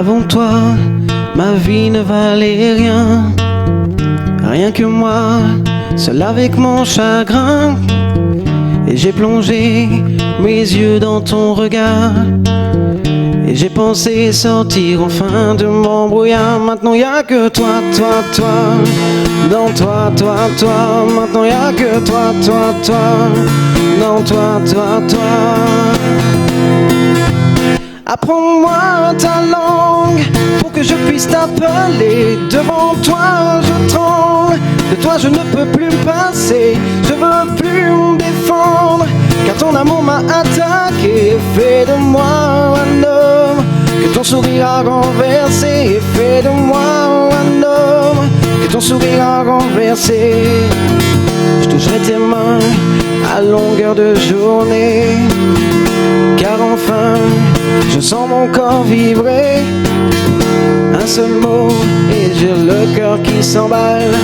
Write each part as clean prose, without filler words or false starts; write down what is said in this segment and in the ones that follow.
Avant toi, ma vie ne valait rien. Rien que moi, seul avec mon chagrin. Et j'ai plongé mes yeux dans ton regard. Et j'ai pensé sortir enfin de mon brouillard. Maintenant y a que toi, toi, toi. Dans toi, toi, toi. Maintenant y a que toi, toi, toi. Dans toi, toi, toi. Apprends-moi ta langue pour que je puisse t'appeler. Devant toi je tremble, de toi je ne peux plus me passer. Je veux plus me défendre, car ton amour m'a attaqué. Fais de moi un homme que ton sourire a renversé. Fais de moi un homme que ton sourire a renversé. Je toucherai tes mains à longueur de journée, car enfin je sens mon corps vibrer. Un seul mot et j'ai le cœur qui s'emballe.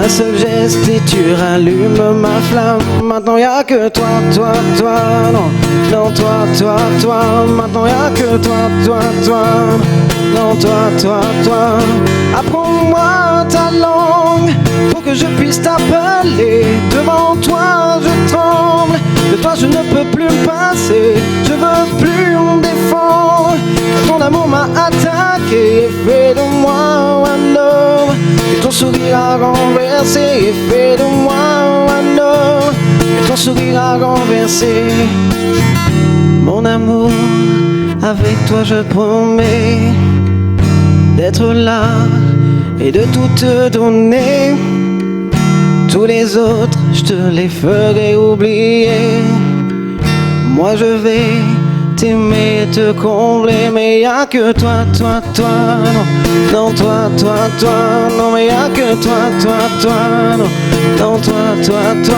Un seul geste et tu rallumes ma flamme. Maintenant y a que toi, toi, toi. Non, non, toi, toi, toi. Maintenant y a que toi, toi, toi. Non, toi, toi, toi. Apprends-moi ta langue pour que je puisse t'appeler. Devant toi je tremble, de toi je ne peux plus me passer. Je veux plus me défendre, car ton amour m'a attaqué. Fais de moi un homme que ton sourire a renversé. Fais de moi un homme que ton sourire a renversé. Mon amour, avec toi je promets d'être là et de tout te donner. Tous les autres, je te les ferai oublier. Moi je vais t'aimer et te combler. Mais y'a que toi, toi, toi. Non, non, toi, toi, toi. Non, mais y'a que toi, toi, toi. Non, non, toi, toi, toi.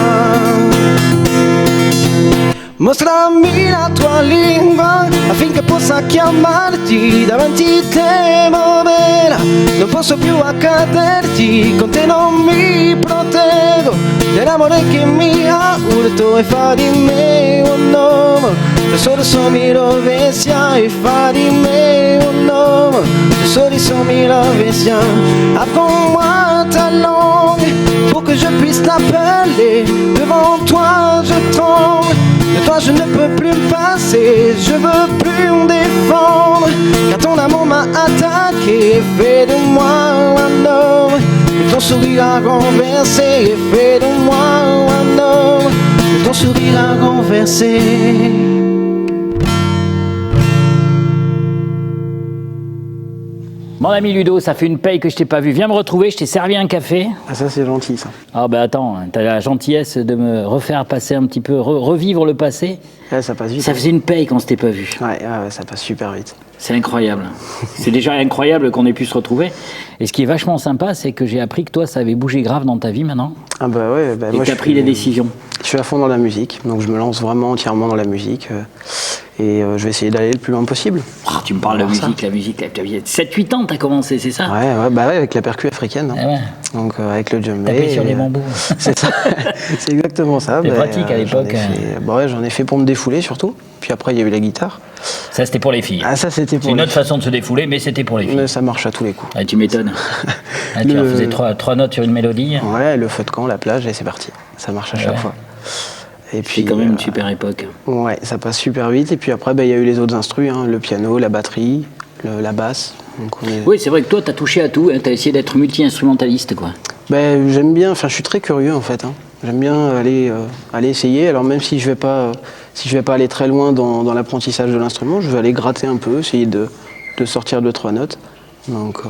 Mostrami la tua lingua affinché possa chiamarti. Davanti te moverà, non posso più accaderti. Con te non mi proteggo dell'amore che mi ha urto e fa di me un uomo. Il sorriso mi rovescia e fa di me un uomo. Il sorriso mi rovescia. Apprends-moi ta langue pour que je puisse t'appeler. Devant toi je tremble, de toi je ne peux plus me passer. Je veux plus me défendre, car ton amour m'a attaqué. Fais de moi un homme que ton sourire a renversé. Fais de moi un homme que ton sourire a renversé. Mon ami Ludo, ça fait une paye que je t'ai pas vu. Viens me retrouver, je t'ai servi un café. Ah ça c'est gentil ça. Ah ben attends, t'as la gentillesse de me refaire passer un petit peu, revivre le passé. Ouais, ça passe vite. Ça faisait une paye qu'on s'était pas vu. Ouais, ça passe super vite. C'est incroyable. C'est déjà incroyable qu'on ait pu se retrouver. Et ce qui est vachement sympa, c'est que j'ai appris que toi, ça avait bougé grave dans ta vie maintenant. Ah bah ouais, bah et moi tu as pris les décisions. Je suis à fond dans la musique, donc je me lance vraiment entièrement dans la musique. Et je vais essayer d'aller le plus loin possible. Oh, tu me parles de la musique. 7-8 ans, t'as commencé, c'est ça? Ouais, bah ouais, avec la percu africaine. Hein. Ah ouais. Donc avec le djembé. Taper sur les bambous. C'est ça. C'est exactement ça. C'était pratique à l'époque. J'en ai fait pour me défouler surtout. Puis après, il y a eu la guitare. Ça, c'était pour les filles. Ah, ça, c'était pour C'est une autre façon de se défouler, mais c'était pour les filles. Mais ça marche à tous les coups. Ah, tu m'étonnes. Tu leur faisais trois notes sur une mélodie. Ouais, le feu de camp, la plage, et c'est parti. Ça marche à chaque fois. Et puis, c'est quand même une super époque. Ouais, ça passe super vite. Et puis après, il y a eu les autres instrus, hein, le piano, la batterie, la basse. Donc Oui, c'est vrai que toi, tu as touché à tout. Hein, tu as essayé d'être multi-instrumentaliste, quoi. J'aime bien, je suis très curieux en fait. Hein. J'aime bien aller essayer. Alors même si je vais pas aller très loin dans l'apprentissage de l'instrument, je vais aller gratter un peu, essayer de sortir 2-3 notes. Donc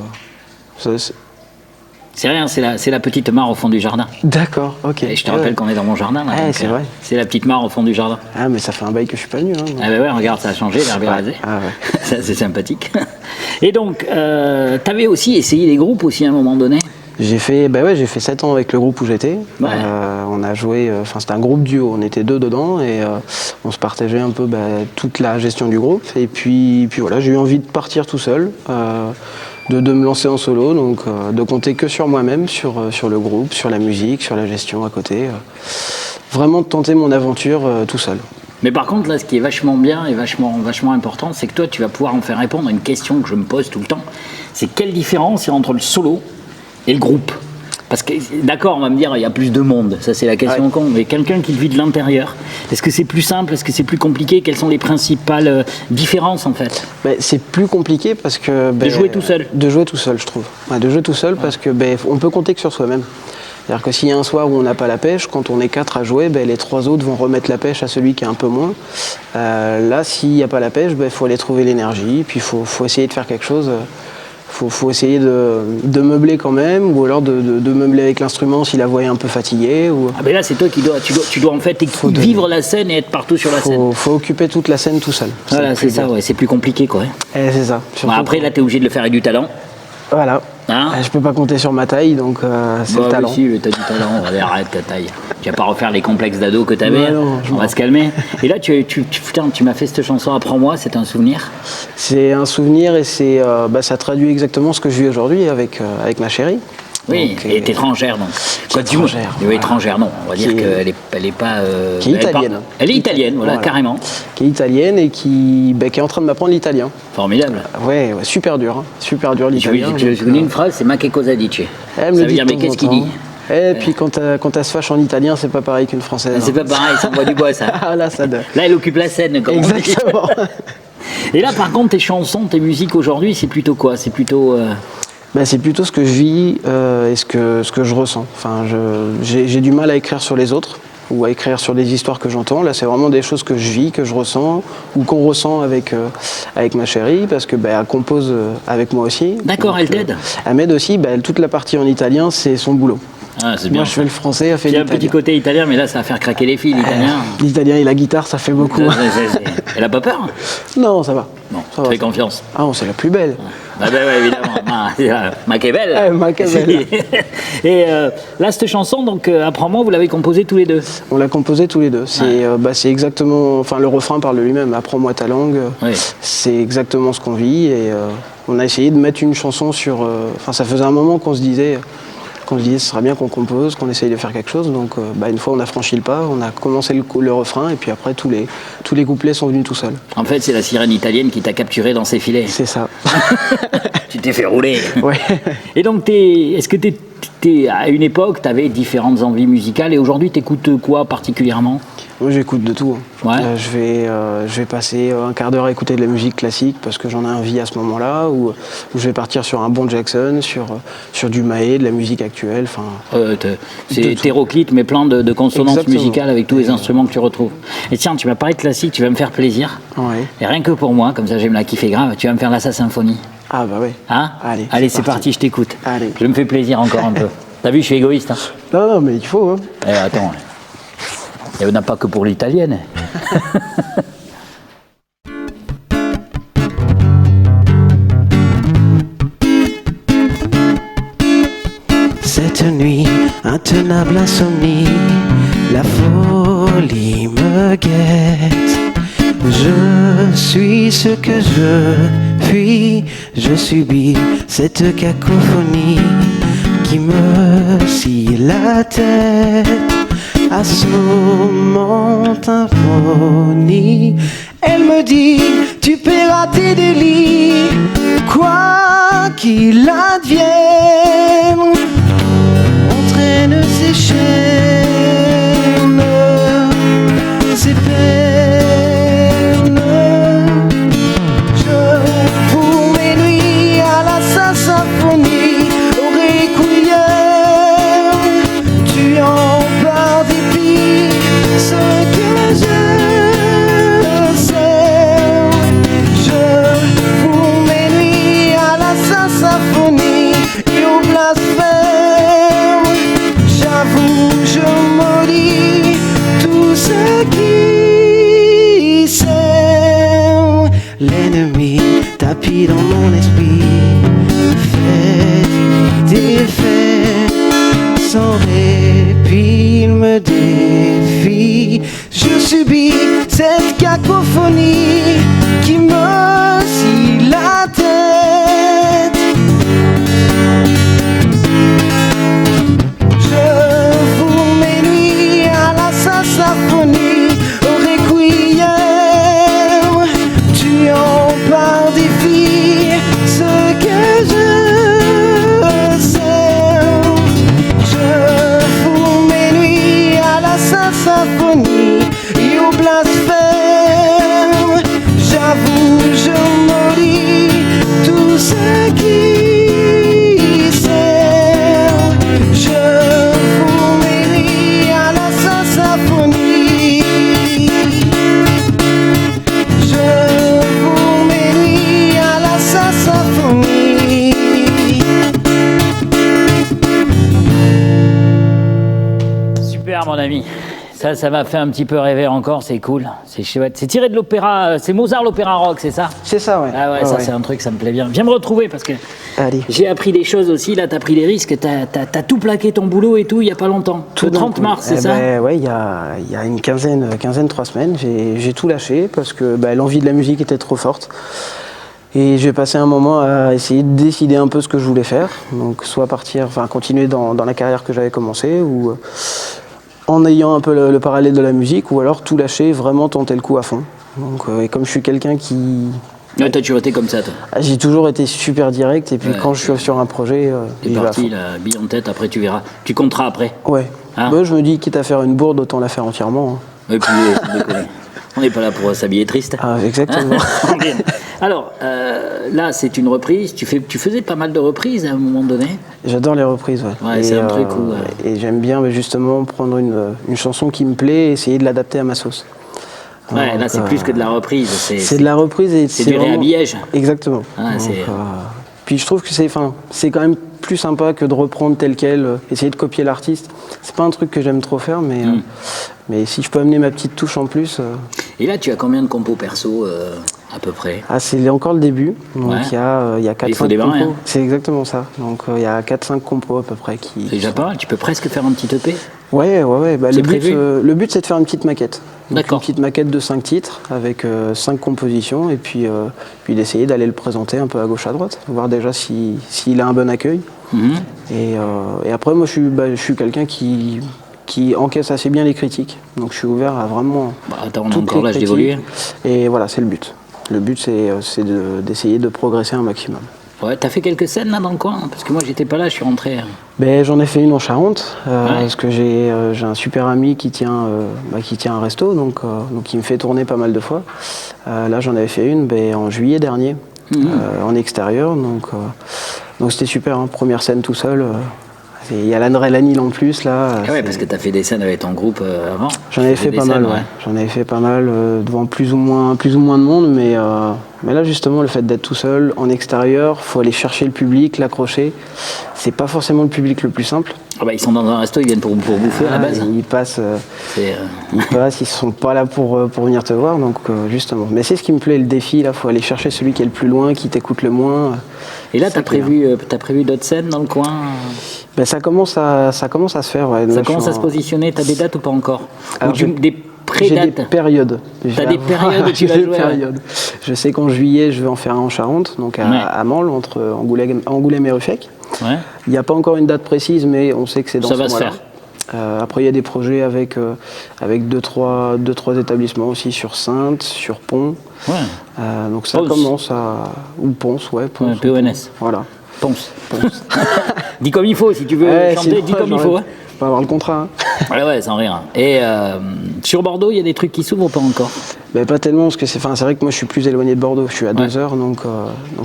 c'est rien, c'est la petite mare au fond du jardin. D'accord, ok. Et je te rappelle qu'on est dans mon jardin là. Ouais, c'est vrai. C'est la petite mare au fond du jardin. Ah mais ça fait un bail que je suis pas venu. Hein, ah bah ouais, regarde, ça a changé, l'herbe est rasée. Ah ouais. Ça, c'est sympathique. Et donc, t'avais aussi essayé les groupes aussi à un moment donné? J'ai fait 7 ans avec le groupe où j'étais. Ouais. On a joué, c'était un groupe duo, on était 2 dedans et on se partageait un peu toute la gestion du groupe. Et puis voilà, j'ai eu envie de partir tout seul, de me lancer en solo, donc de compter que sur moi-même, sur le groupe, sur la musique, sur la gestion à côté. Vraiment de tenter mon aventure tout seul. Mais par contre, là, ce qui est vachement bien et vachement important, c'est que toi, tu vas pouvoir en faire répondre à une question que je me pose tout le temps. C'est quelle différence il y a entre le solo et le groupe? Parce que, d'accord, on va me dire, il y a plus de monde, ça c'est la question con, mais quelqu'un qui le vit de l'intérieur, est-ce que c'est plus simple, est-ce que c'est plus compliqué? Quelles sont les principales différences en fait? C'est plus compliqué parce que... de jouer tout seul? De jouer tout seul, je trouve. De jouer tout seul parce que on peut compter que sur soi-même. C'est-à-dire que s'il y a un soir où on n'a pas la pêche, quand on est 4 à jouer, les 3 autres vont remettre la pêche à celui qui est un peu moins. Là, s'il n'y a pas la pêche, faut aller trouver l'énergie, puis il faut essayer de faire quelque chose. Faut essayer de meubler quand même, ou alors de meubler avec l'instrument si la voix est un peu fatiguée. Ou... Ah ben là, c'est toi qui dois en fait vivre la scène et être partout sur la scène. Faut occuper toute la scène tout seul. Voilà, c'est ça, ouais, c'est plus compliqué quoi. C'est ça. Bon, après, là, t'es obligé de le faire avec du talent. Voilà. Hein? Je peux pas compter sur ma taille, donc c'est le talent. Si, t'as du talent, allez, arrête ta taille. Tu vas pas refaire les complexes d'ado que t'avais, on va se calmer. Et là, putain, tu m'as fait cette chanson Apprends-moi, c'est un souvenir? C'est un souvenir et ça traduit exactement ce que je vis aujourd'hui avec ma chérie. Oui, donc, et est étrangère donc. Étrangère. Oui, étrangère, non. On va dire qu'elle est pas. Qui est italienne. Elle est italienne, voilà, carrément. Qui est italienne et qui est en train de m'apprendre l'italien. Formidable. Ouais, super dur. Super dur l'italien. Je connais une phrase, c'est Ma che cosa dice. Elle me ça veut dit dire, mais qu'est-ce qu'il dit? Et puis quand elle se fâche en italien, c'est pas pareil qu'une française. C'est pas pareil, ça envoie du bois ça. Là, ça donne. Là, elle occupe la scène. Comme exactement. Et là, par contre, tes chansons, tes musiques aujourd'hui, c'est plutôt quoi? C'est plutôt. C'est plutôt ce que je vis et ce que je ressens. Enfin, j'ai du mal à écrire sur les autres ou à écrire sur des histoires que j'entends. Là, c'est vraiment des choses que je vis, que je ressens ou qu'on ressent avec ma chérie parce que elle compose avec moi aussi. D'accord, elle t'aide. Elle m'aide aussi. Toute la partie en italien, c'est son boulot. Ah, c'est bien. Moi, je fais le français, elle fait l'italien. Il y a un l'italien. petit côté italien, mais là, ça va faire craquer les filles, l'italien. L'italien et la guitare, ça fait beaucoup. Elle a pas peur? Non, ça va. Non, fais confiance. Ah non, c'est la plus belle. Ah ben ouais, évidemment. Ma che belle. Ma che belle. Et là, cette chanson, donc, Apprends-moi, vous l'avez composée tous les deux? On l'a composée tous les deux. C'est exactement... Enfin, le refrain parle de lui-même. Apprends-moi ta langue. Oui. C'est exactement ce qu'on vit. Et on a essayé de mettre une chanson sur... ça faisait un moment qu'on se disait... ce serait bien qu'on compose, qu'on essaye de faire quelque chose. Donc, une fois, on a franchi le pas, on a commencé le refrain, et puis après, tous les couplets sont venus tout seuls. En fait, c'est la sirène italienne qui t'a capturé dans ses filets. C'est ça. Tu t'es fait rouler. Ouais. Et donc, est-ce que à une époque, tu avais différentes envies musicales, et aujourd'hui, tu écoutes quoi particulièrement? Moi, j'écoute de tout. Ouais. Je vais passer un quart d'heure à écouter de la musique classique parce que j'en ai envie à ce moment-là, ou je vais partir sur un bon Jackson, sur du Mahé, de la musique actuelle. C'est hétéroclite, mais plein de consonances exactement. Musicales avec tous les instruments que tu retrouves. Et tiens, tu m'as parlé de classique, tu vas me faire plaisir. Ouais. Et rien que pour moi, comme ça, j'aime la kiffer grave, tu vas me faire la Sa Symphonie. Ah bah ouais. Hein? Allez, c'est parti, je t'écoute. Allez. Je me fais plaisir encore un peu. T'as vu, je suis égoïste. Hein. Non, mais il faut. Hein. Attends. Il n'y en a pas que pour l'italienne. Cette nuit, intenable insomnie, la folie me guette. Je suis ce que je fuis, je subis cette cacophonie qui me scie la tête. Assommante harmonie, elle me dit tu paieras tes délits, quoi qu'il advienne. On traîne ses chaînes, ses peines. Je pour mes nuits à la Sa Symphonie, au requiem, tu en par dépit ce que je sais. Je pour mes nuits à la Sa Symphonie et au blasphème. J'avoue, je maudis tout ce qui s'aime. L'ennemi tapis dans mon esprit fait des faits sans répit, il me défie. Je subis cette cacophonie qui me scie la tête. Je vous mes nuits à la Sa Symphonie, au requiem. Ça m'a fait un petit peu rêver encore, c'est cool, c'est chouette. C'est tiré de l'opéra, c'est Mozart l'opéra rock, c'est ça? C'est ça, ouais. Ah ouais, ça c'est un truc, ça me plaît bien. Viens me retrouver parce que Allez. j'ai appris des choses aussi, là t'as pris les risques, t'as tout plaqué ton boulot et tout il y a pas longtemps. Le 30 mars, c'est ça? Ouais, il y a une quinzaine, 3 semaines, j'ai tout lâché parce que l'envie de la musique était trop forte. Et j'ai passé un moment à essayer de décider un peu ce que je voulais faire. Donc soit continuer dans la carrière que j'avais commencée ou en ayant un peu le parallèle de la musique, ou alors tout lâcher, vraiment tenter le coup à fond. Donc, et comme je suis quelqu'un qui... Ouais, t'as toujours été comme ça, toi. J'ai toujours été super direct, et puis quand je suis sur un projet... T'es parti, la bille en tête, après tu verras. Tu compteras après. Ouais. Hein? Je me dis, quitte à faire une bourde, autant la faire entièrement. Et puis, on n'est pas là pour s'habiller triste. Ah, exactement. Alors, là, c'est une reprise. Tu faisais pas mal de reprises à un moment donné. J'adore les reprises, ouais. Ouais, c'est un truc où... Et j'aime bien justement prendre une chanson qui me plaît et essayer de l'adapter à ma sauce. Ouais, là, c'est plus que de la reprise. C'est de la reprise et c'est du réhabillage. Exactement. Ah, donc, puis je trouve que c'est quand même plus sympa que de reprendre tel quel, essayer de copier l'artiste. C'est pas un truc que j'aime trop faire, mais si je peux amener ma petite touche en plus... Et là, tu as combien de compos perso à peu près? C'est encore le début, donc il y a 4-5 compos. Hein. C'est exactement ça, donc il y a 4-5 compos à peu près qui... C'est déjà pas mal, tu peux presque faire un petit EP? Ouais. Le but c'est de faire une petite maquette. D'accord. Une petite maquette de 5 titres avec 5 compositions et puis d'essayer d'aller le présenter un peu à gauche à droite, voir déjà s'il a un bon accueil. Et après moi je suis quelqu'un qui encaisse assez bien les critiques, donc je suis ouvert à vraiment on a encore l'âge d'évoluer. Et voilà, c'est le but. Le but c'est d'essayer de progresser un maximum. Ouais, t'as fait quelques scènes là dans le coin? Parce que moi j'étais pas là, je suis rentré. J'en ai fait une en Charente, parce que j'ai un super ami qui tient un resto, donc il me fait tourner pas mal de fois. Là j'en avais fait une en juillet dernier, en extérieur, donc c'était super, hein, première scène tout seul. Il y a l'adrénaline en plus là. Ah ouais, parce que tu as fait des scènes avec ton groupe avant. J'en avais fait pas mal, ouais. J'en avais fait pas mal devant plus ou moins de monde, mais là justement le fait d'être tout seul en extérieur, faut aller chercher le public, l'accrocher. C'est pas forcément le public le plus simple. Ils sont dans un resto, ils viennent pour bouffer à la base. Ils passent, ils sont pas là pour venir te voir, donc justement. Mais c'est ce qui me plaît, le défi là, faut aller chercher celui qui est le plus loin, qui t'écoute le moins. Et là, t'as prévu d'autres scènes dans le coin? Ça commence à se faire, ouais. Ça commence à se positionner, t'as des dates ou pas encore? Alors, des pré-dates? J'ai des périodes. T'as des périodes où tu vas jouer? Je sais qu'en juillet, je vais en faire un en Charente, donc à Mansle, entre Angoulême et Ruffec. Ouais. Il n'y a pas encore une date précise, mais on sait que c'est dans ce mois-là. Ça va se faire. Après, il y a des projets avec 2-3 établissements aussi sur Saintes, sur Pont. Ouais. Donc ça commence à... Ou Ponce, ouais. Ponce, ouais, PONS. Voilà. Ponce. Dis comme il faut, si tu veux chanter, dis comme il faut. Faut avoir le contrat. Hein. Ouais, sans rire. Et sur Bordeaux, il y a des trucs qui s'ouvrent ou pas encore? Pas tellement, parce que c'est vrai que moi je suis plus éloigné de Bordeaux, je suis à 2 heures, donc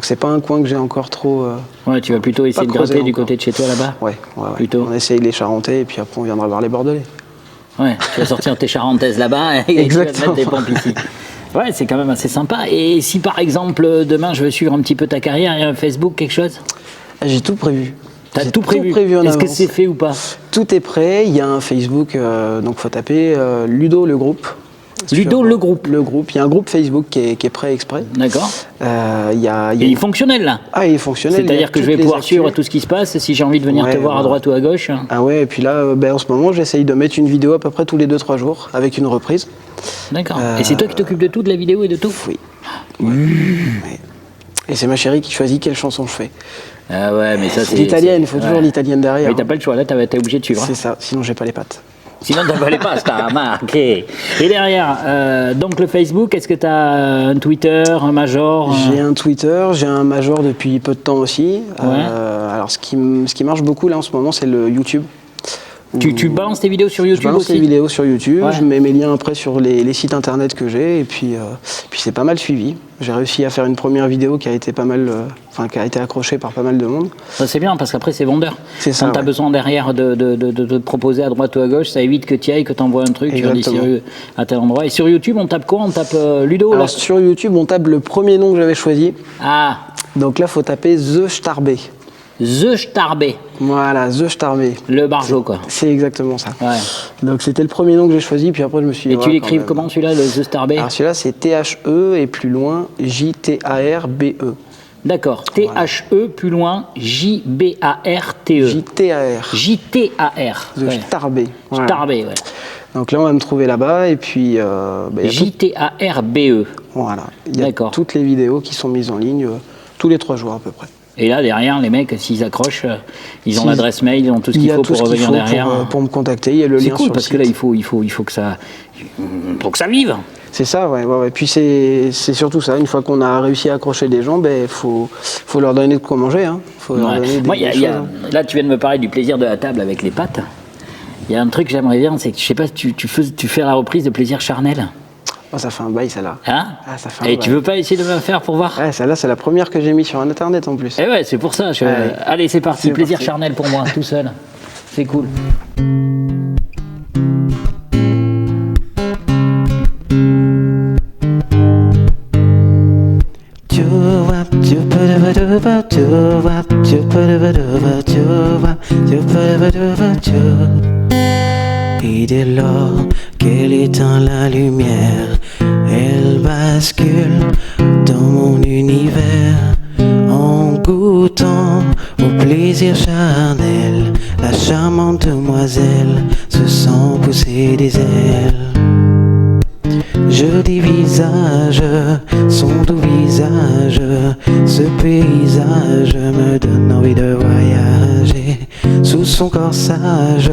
c'est pas un coin que j'ai encore trop... Ouais, tu vas plutôt essayer de gratter du côté de chez toi là-bas? Ouais. Plutôt. On essaye les Charentais et puis après on viendra voir les Bordelais. Ouais, tu vas sortir tes Charentaises là-bas et tu vas te mettre des pompes ici. Ouais, c'est quand même assez sympa. Et si par exemple, demain je veux suivre un petit peu ta carrière, il y a un Facebook, quelque chose? J'ai tout prévu. T'as tout prévu en avance. Est-ce que c'est fait ou pas? Tout est prêt, il y a un Facebook, donc faut taper Ludo le groupe. Ludo le groupe. Le groupe, il y a un groupe Facebook qui est prêt exprès. D'accord. Et il est fonctionnel là? Ah, il est fonctionnel. C'est-à-dire que je vais pouvoir suivre tout ce qui se passe si j'ai envie de venir te voir à droite ou à gauche. Ah ouais, et puis là, en ce moment, j'essaye de mettre une vidéo à peu près tous les 2-3 jours avec une reprise. D'accord. Et c'est toi qui t'occupes de tout, de la vidéo et de tout? Oui. Et c'est ma chérie qui choisit quelle chanson je fais. Ah ouais, mais ça c'est... L'italienne, il faut toujours l'italienne derrière. Mais t'as pas le choix, là t'es obligé de suivre. C'est ça, sinon j'ai pas les pattes. Sinon t'as pas les pattes, t'as marqué. Et derrière, donc le Facebook, est-ce que t'as un Twitter, un Major? J'ai un Twitter, j'ai un Major depuis peu de temps aussi. Alors ce qui marche beaucoup là en ce moment, c'est le YouTube. Tu balances tes vidéos sur YouTube? Je balance tes vidéos sur YouTube, je mets mes liens après sur les sites internet que j'ai et puis c'est pas mal suivi. J'ai réussi à faire une première vidéo qui a été pas mal, qui a été accrochée par pas mal de monde. Ça c'est bien parce qu'après c'est vendeur. C'est ça. Quand tu as besoin derrière de te proposer à droite ou à gauche, ça évite que tu ailles, que tu envoies un truc, exactement. Tu dis à tel endroit. Et sur YouTube on tape quoi? On tape Ludo? Alors sur YouTube on tape le premier nom que j'avais choisi. Ah. Donc là faut taper The Starbé. The Starbe, Voilà, The Starbe. le barjo, quoi. C'est exactement ça. Ouais. Donc c'était le premier nom que j'ai choisi, puis après je me suis dit... Et tu l'écris comment celui-là, le The Starbe? Alors celui-là c'est T-H-E et plus loin J-T-A-R-B-E. D'accord, T-H-E, plus loin, J-B-A-R-T-E. J-T-A-R. J-T-A-R. The Starbe. Voilà. Starbe, ouais. Donc là on va me trouver là-bas et puis... il y a J-T-A-R-B-E. Voilà. Il y a D'accord. toutes les vidéos qui sont mises en ligne tous les 3 jours à peu près. Et là, derrière, les mecs, s'ils accrochent, ils ont S'ils- l'adresse mail, ils ont tout ce Il qu'il y a faut tout pour ce qu'il revenir faut derrière. pour me contacter. Il y a le C'est lien cool sur le parce que là, site. il faut que ça vive. C'est ça, ouais. Puis c'est surtout ça. Une fois qu'on a réussi à accrocher des gens, faut leur donner de quoi manger. Hein. Faut leur Ouais. donner Moi, des choses, hein. là, tu viens de me parler du plaisir de la table avec les pâtes. Il y a un truc que j'aimerais bien, c'est que je sais pas, tu fais la reprise de Plaisir charnel. Oh, ça fait un bail, celle-là. Hein? Ah, ça fait un Et bail. tu veux pas essayer de me faire pour voir? Ouais, celle-là, c'est la première que j'ai mise sur Internet en plus. Eh ouais, c'est pour ça. Ouais. Allez, c'est parti. C'est Plaisir parti. charnel pour moi, tout seul. C'est cool. Et dès lors qu'elle éteint la lumière, elle bascule dans mon univers. En goûtant au plaisir charnel, la charmante demoiselle se sent pousser des ailes. Joli visage, son doux visage, ce paysage me donne envie de voyager. Sous son corsage,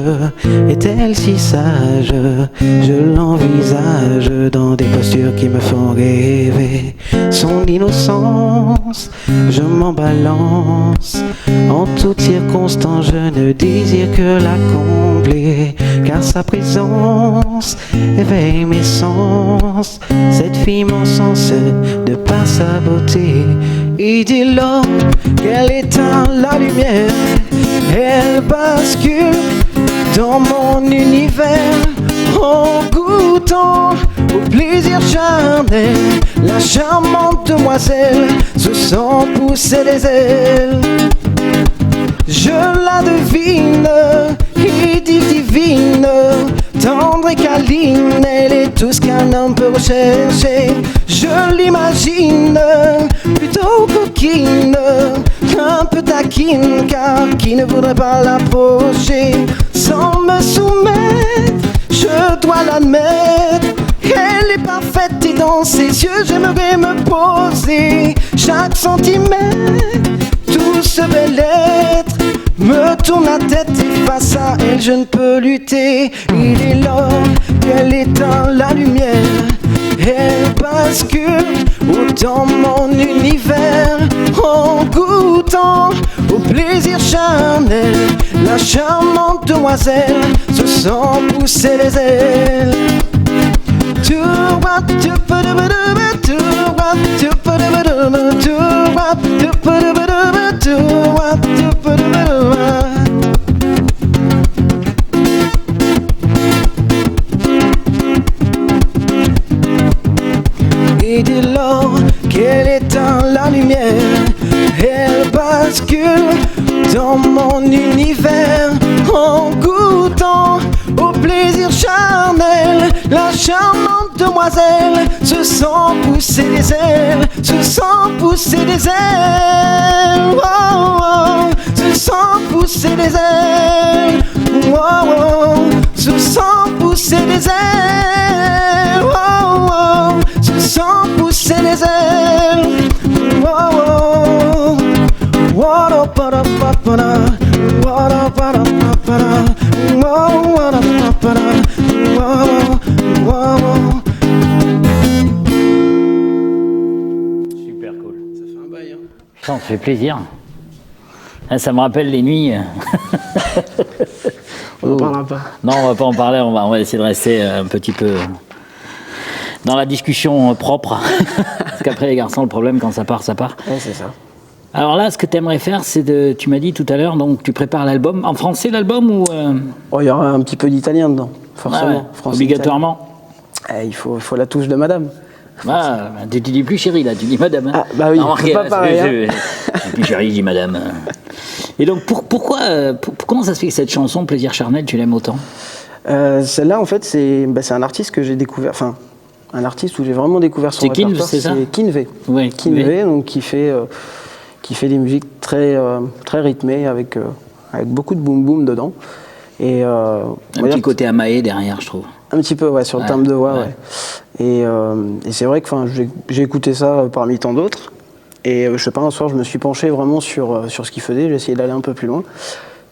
est-elle si sage? Je l'envisage dans des postures qui me font rêver. Son innocence, je m'en balance. En toutes circonstances, je ne désire que la combler, car sa présence éveille mes sens. Cette fille m'encense de par sa beauté. Et dès lors qu'elle éteint la lumière, elle bascule dans mon univers. En goûtant au plaisir charnel, la charmante demoiselle se sent pousser les ailes. Je la devine, et divine, tendre et câline, elle est tout ce qu'un homme peut rechercher. Je l'imagine plutôt coquine, un peu taquine, car qui ne voudrait pas l'approcher? Sans me soumettre, je dois l'admettre, elle est parfaite et dans ses yeux j'aimerais me poser. Chaque centimètre, tout ce bel être me tourne la tête et face à elle je ne peux lutter. Il est l'heure qu'elle éteint la lumière, elle bascule dans mon univers. En goûtant au plaisir charnel, la charmante demoiselle se sent pousser les ailes. Et dès lors qu'elle éteint la lumière, elle bascule dans mon univers. En goûtant au plaisir charnel, la charmante demoiselle se sent pousser les ailes, se sent pousser les ailes. Oh, oh, se sent pousser les ailes. Oh, oh, se sent pousser les ailes. Oh, oh, se sent pousser les ailes. Oh, oh. Super cool. Ça fait un bail, hein. Ça fait plaisir. Ah, ça me rappelle les nuits. On n'en parlera pas. Non, on va pas en parler, on va essayer de rester un petit peu dans la discussion propre. Parce qu'après les garçons, le problème quand ça part, ça part. Ouais, c'est ça. Alors là, ce que tu aimerais faire, c'est de... Tu m'as dit tout à l'heure, donc tu prépares l'album. En français, l'album ou... Oh, il y aura un petit peu d'italien dedans, forcément. Ah ouais, Français, obligatoirement. italien. Il faut la touche de madame. Ah, tu dis plus chérie, là, tu dis madame. Hein. Ah, bah oui, Remarquez, pas là, pareil, je dis plus chérie, je dis madame. Et donc, comment ça se fait que cette chanson, Plaisir charnel, tu l'aimes autant? Celle-là, en fait, c'est un artiste que j'ai découvert, enfin, un artiste où j'ai vraiment découvert son répertoire. C'est ça? C'est Kinvey. Ouais, Kinvey, donc qui fait des musiques très rythmées avec beaucoup de boom boom dedans. Et un petit côté Amae derrière, je trouve. Un petit peu, ouais, sur le timbre de voix, ouais. Et c'est vrai que j'ai écouté ça parmi tant d'autres. Et je sais pas, un soir, je me suis penché vraiment sur ce qu'il faisait. J'ai essayé d'aller un peu plus loin.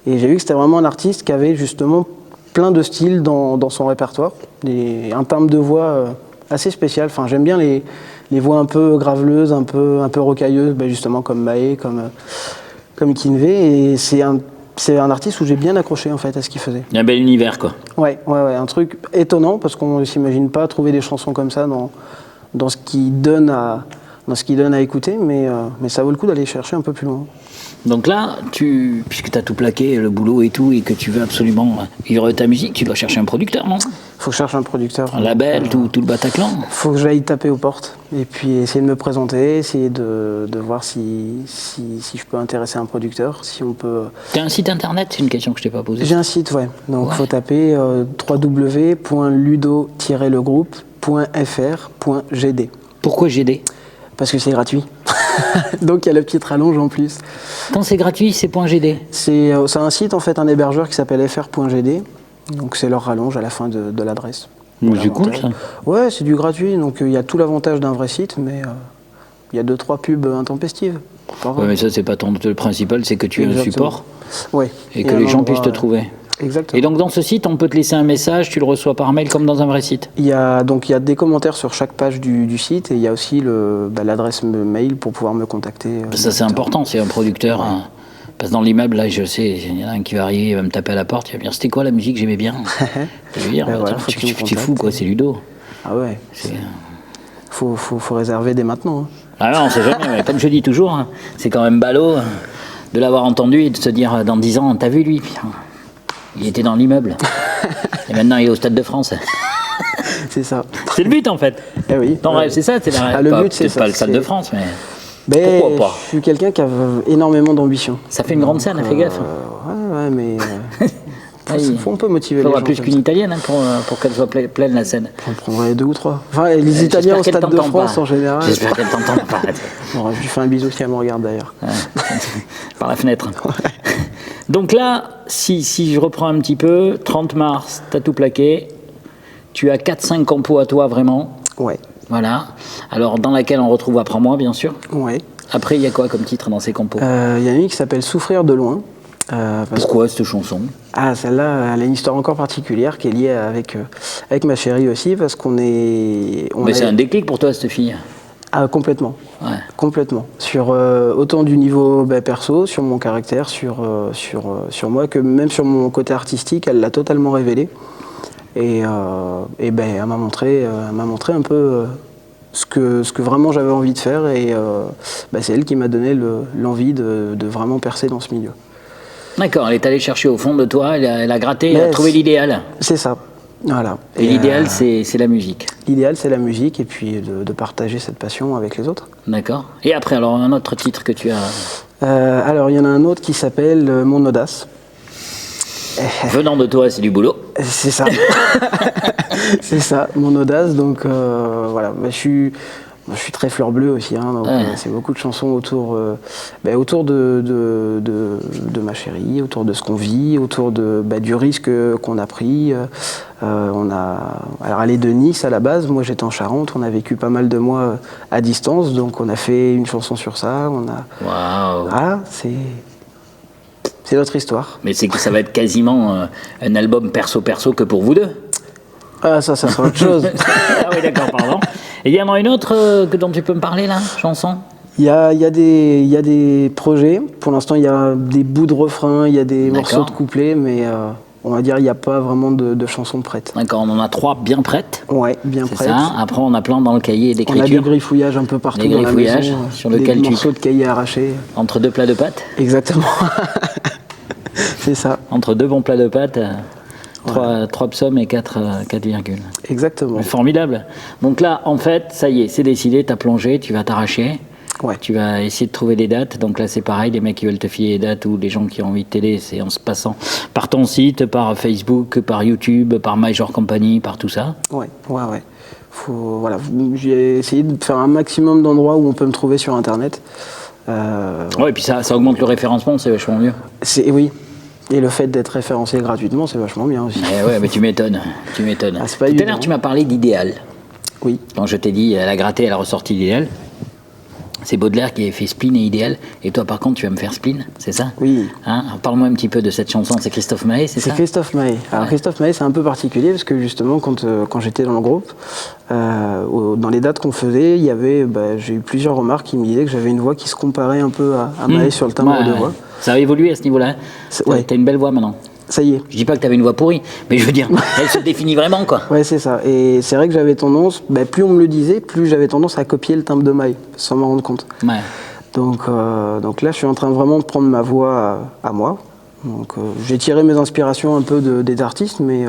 Et j'ai vu que c'était vraiment un artiste qui avait justement plein de styles dans son répertoire. Un timbre de voix assez spécial. Enfin, j'aime bien les voix un peu graveleuses, un peu rocailleuses, justement comme Maé, comme Kinvey. Et c'est un artiste où j'ai bien accroché en fait à ce qu'il faisait. Il y a un bel univers, quoi. Ouais, un truc étonnant parce qu'on ne s'imagine pas trouver des chansons comme ça dans ce qui donne à écouter, mais ça vaut le coup d'aller chercher un peu plus loin. Donc là, puisque tu as tout plaqué, le boulot et tout, et que tu veux absolument vivre de ta musique, tu dois chercher un producteur, non? Faut que je cherche un producteur. Un label, tout le Bataclan. Faut que j'aille taper aux portes et puis essayer de me présenter, essayer de voir si je peux intéresser un producteur, si on peut. Tu as un site internet? C'est une question que je t'ai pas posée. J'ai un site, ouais. Donc faut taper www.ludo-legroupe.fr.gd. Pourquoi GD? Parce que c'est gratuit. Donc il y a la petite rallonge en plus. Quand c'est gratuit, c'est .gd. C'est un site, en fait, un hébergeur qui s'appelle fr.gd. Donc c'est leur rallonge à la fin de l'adresse. C'est cool, ça. Ouais, c'est du gratuit. Donc il y a tout l'avantage d'un vrai site, mais il y a 2-3 pubs intempestives. Ouais, mais ça, c'est pas le principal, c'est que tu aies un support. Ouais. Et que les gens puissent te trouver. Exactement. Et donc dans ce site, on peut te laisser un message, tu le reçois par mail comme dans un vrai site. Il y a des commentaires sur chaque page du site et il y a aussi l'adresse mail pour pouvoir me contacter. Ça c'est important, c'est un producteur. Hein. Parce que dans l'immeuble, là, je sais, il y en a un qui va arriver, il va me taper à la porte, il va me dire c'était quoi la musique que j'aimais bien. Je vais dire, tu fous quoi, c'est Ludo. Ah ouais. Faut réserver dès maintenant. Hein. Ah non, on sait jamais, mais comme je dis toujours, hein, c'est quand même ballot de l'avoir entendu et de se dire dans 10 ans, t'as vu lui? Il était dans l'immeuble. Et maintenant, il est au Stade de France. C'est ça. C'est le but, en fait. Eh oui. Ton rêve, c'est ça. C'est le but, c'est ça. Pas le Stade de France, mais pourquoi pas? Je suis quelqu'un qui a énormément d'ambition. Ça fait une grande scène, fais gaffe. Ouais, mais on peut motiver les gens. Il faudra plus qu'une italienne pour qu'elle soit pleine, la scène. J'en prendrai 2 ou 3. Enfin, les Italiens au Stade de France, en général. J'espère qu'elle t'entend pas. Bon, je lui fais un bisou si elle me regarde, d'ailleurs. Ouais. Par la fenêtre. Ouais. Donc là, si je reprends un petit peu, 30 mars, t'as tout plaqué, tu as 4-5 compos à toi vraiment. Ouais. Voilà. Alors dans laquelle on retrouve Après moi, bien sûr. Ouais. Après, il y a quoi comme titre dans ces compos? Il y a une qui s'appelle Souffrir de loin. Pourquoi cette chanson? Ah, celle-là, elle a une histoire encore particulière qui est liée avec ma chérie aussi, parce qu'on est... Mais c'est un déclic pour toi, cette fille? Ah, complètement. Ouais. Complètement. Sur autant du niveau perso, sur mon caractère, sur moi, que même sur mon côté artistique, elle l'a totalement révélé. Et elle m'a montré un peu ce que vraiment j'avais envie de faire. Et c'est elle qui m'a donné l'envie de vraiment percer dans ce milieu. D'accord, elle est allée chercher au fond de toi, elle a gratté, elle a trouvé l'idéal. C'est ça. Voilà. Et l'idéal, c'est la musique. L'idéal, c'est la musique et puis de partager cette passion avec les autres. D'accord. Et après, alors, un autre titre que tu as... Alors, il y en a un autre qui s'appelle Mon audace. Venant de toi, c'est du boulot. C'est ça. C'est ça, Mon audace. Donc, voilà. Je suis très fleur bleue aussi, hein, donc c'est beaucoup de chansons autour de ma chérie, autour de ce qu'on vit, autour du risque qu'on a pris. Alors elle est de Nice à la base, moi j'étais en Charente, on a vécu pas mal de mois à distance, donc on a fait une chanson sur ça. Waouh. Voilà, c'est notre histoire. Mais c'est que ça va être quasiment un album perso que pour vous deux. Ah, ça sera autre chose. Ah oui, d'accord, pardon. Et il y en a une autre dont tu peux me parler, là, chanson? Il y a des projets. Pour l'instant, il y a des bouts de refrain, il y a des morceaux de couplets, mais on va dire il n'y a pas vraiment de chansons prêtes. D'accord, on en a 3 bien prêtes. Ouais, bien prêtes. C'est ça. Après, on a plein dans le cahier d'écriture. On a des griffouillages un peu partout dans la maison. Sur lequel des morceaux de cahiers arrachés. Entre 2 plats de pâtes. Exactement. C'est ça. Entre 2 bons plats de pâtes. 3 psaumes et 4 virgules. Exactement. Formidable. Donc là, en fait, ça y est, c'est décidé, t'as plongé, tu vas t'arracher. Ouais. Tu vas essayer de trouver des dates. Donc là, c'est pareil, les mecs qui veulent te filer des dates ou les gens qui ont envie de t'aider, c'est en se passant par ton site, par Facebook, par YouTube, par Major Company, par tout ça. Ouais. Voilà, j'ai essayé de faire un maximum d'endroits où on peut me trouver sur Internet. Ouais, et puis ça augmente le référencement, c'est vachement mieux. Oui. Et le fait d'être référencé gratuitement, c'est vachement bien aussi. Ouais, mais tu m'étonnes. Ah, c'est pas Tout à évident. l'heure, tu m'as parlé d'idéal. Oui. Donc je t'ai dit, elle a gratté, elle a ressorti l'idéal. C'est Baudelaire qui avait fait Spleen et Idéal. Et toi, par contre, tu vas me faire Spleen, c'est ça? Oui. Hein? Parle-moi un petit peu de cette chanson. C'est Christophe Maé, c'est ça? C'est Christophe Maé. Alors Christophe Maé, c'est un peu particulier parce que justement, quand j'étais dans le groupe, dans les dates qu'on faisait, j'ai eu plusieurs remarques qui me disaient que j'avais une voix qui se comparait un peu à Maé sur le timbre de voix. Ça a évolué à ce niveau-là. T'as une belle voix maintenant. Ça y est. Je dis pas que t'avais une voix pourrie, mais je veux dire, elle se définit vraiment, quoi. Ouais, c'est ça. Et c'est vrai que j'avais tendance, plus on me le disait, plus j'avais tendance à copier le timbre de Maé, sans m'en rendre compte. Ouais. Donc là, je suis en train vraiment de prendre ma voix à moi. Donc j'ai tiré mes inspirations un peu des artistes, mais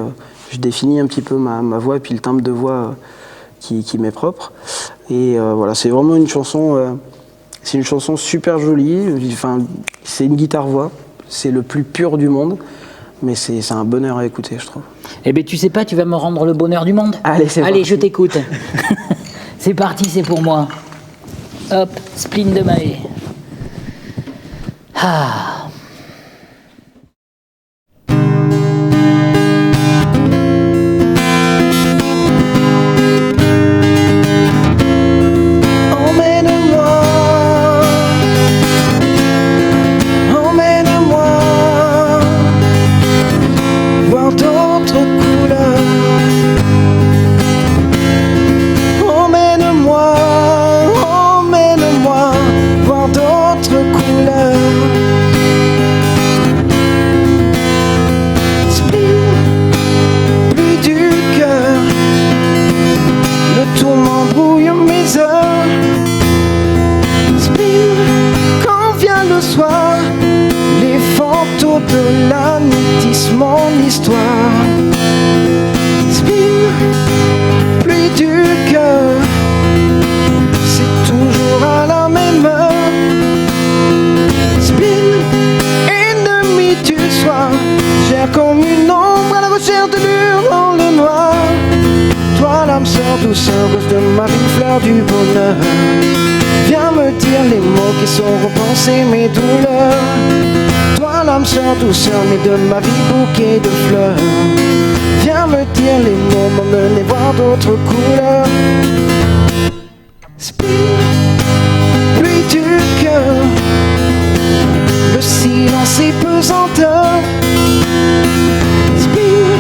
je définis un petit peu ma voix et puis le timbre de voix qui m'est propre. Et voilà, c'est vraiment une chanson. C'est une chanson super jolie. Enfin, c'est une guitare-voix. C'est le plus pur du monde. Mais c'est un bonheur à écouter, je trouve. Eh bien, tu sais pas, tu vas me rendre le bonheur du monde. Allez, c'est parti. Je t'écoute. C'est parti, c'est pour moi. Hop, Spleen de Maé. Ah. Douceur, rose de ma vie, fleur du bonheur. Viens me dire les mots qui sauront penser mes douleurs. Toi l'âme sœur, douceur, mais de ma vie, bouquet de fleurs. Viens me dire les mots, m'emmener voir d'autres couleurs. Spleen, pluie du cœur. Le silence est pesanteur. Spleen,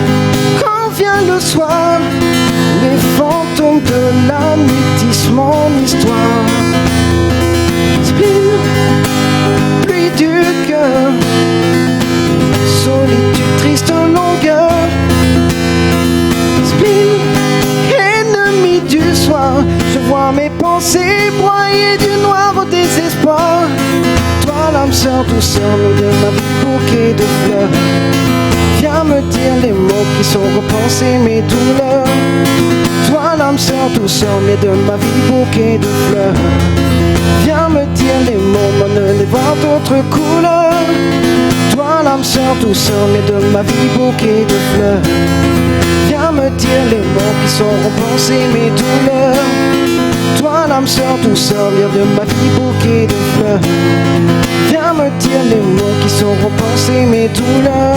quand vient le soir, les fantômes de la nuit tissent mon histoire. Spleen, pluie du cœur. Solitude, triste longueur. Spleen, ennemi du soir. Je vois mes pensées broyées du noir au désespoir. Toi l'âme sœur, douceur, de ma vie, bouquet de fleurs. Viens me dire les mots qui sauront penser mes douleurs. Toi l'âme sœur, douceur, mais de ma vie, bouquet de fleurs. Viens me dire les mots, m'emmener voir d'autres couleurs. Toi l'âme sœur, douceur, mais de ma vie, bouquet de fleurs. Viens me dire les mots qui sauront penser mes douleurs. Toi l'âme sœur, douceur, viens de ma vie, bouquet de fleurs. Viens me dire les mots qui sauront penser mes douleurs.